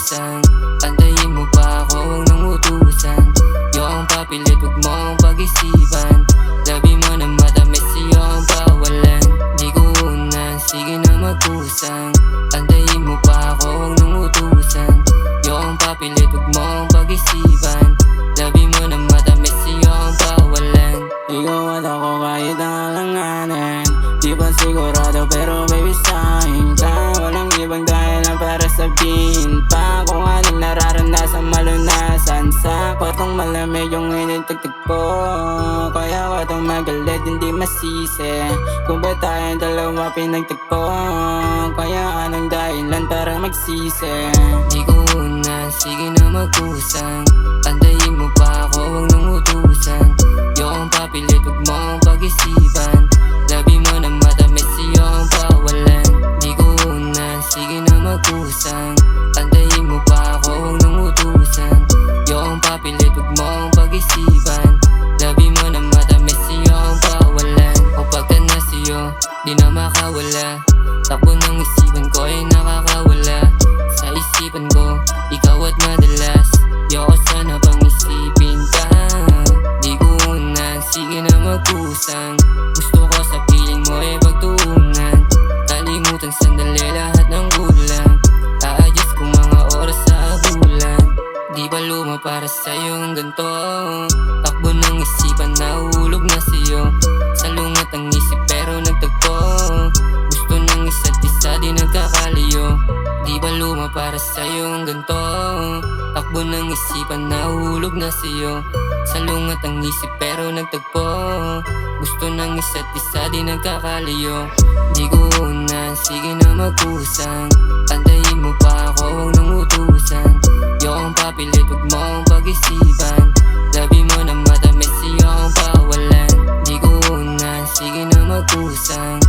magkusang. Antayin mo pa ako, huwag nang utusan. Yo ang papilit, huwag mo ang pag-isipan. Labi mo na matamis, iyo ang pawalan. Di ko unan, sige na magkusang. Antayin mo pa ako, huwag nang utusan. Yo ang papilit, huwag mo ang pag-isipan. Labi mo na matamis, iyo ang pawalan. Ikaw at ako kahit ang alanganin. Di pa sigurado pero baby sign ka. Walang ibang dahilan para sabihin pa kung anong nararanasan, malunasan. Sa kwartong malamig yung initagtag ko, kaya ko itong magalit hindi masisi kung ba't tayong dalawa pinagtagpo. Kaya anong dahilan para magsisi? Di ko una, sige na magkusang. Antayin mo pa ako, huwag nang utusan. Yo ang papilit, huwag mo ang pag-isipan. Labi mo na matamis, iyo ang pawalan. Di ko una, sige na magkusang. Antayin mo pa ako, huwag nang utusan. Yo ang papilit, huwag mo ang pag-isipan. Labi mo na matamis, iyo ang pawalan. O pagka nasiyo, di na makawala. Takbo ng isipan ko ay nakakawala. Sa isipan ko, ikaw at madalas. Yoko sana bang isipin ka. Di ko una, sige na magkusang. Gusto ko sa piling mo ay pagtuunan. Kalimutan sandali lahat ng kulang. A-adjust ko mga oras sa bulan. Di ba luma para sa'yo ang ganto? Takbo ng isipan, nahulog na sa'yo. Salungat ang isip pero nagtagpo. Gusto ng isa't isa, di nagkakalayo. Di ba luma para sa'yo ang ganto? Takbo ng isipan, nahulog na sa'yo. Salungat ang isip pero nagtagpo. Gusto ng isa't isa, di nagkakalayo. Di ko una, sige na magkusang. Antayin mo pa ako, huwag nang utusan. Yo ang papilit, huwag mo ang pag-isipan. Labi mo na matamis, iyo ang pawalan. Di ko una, sige na magkusang.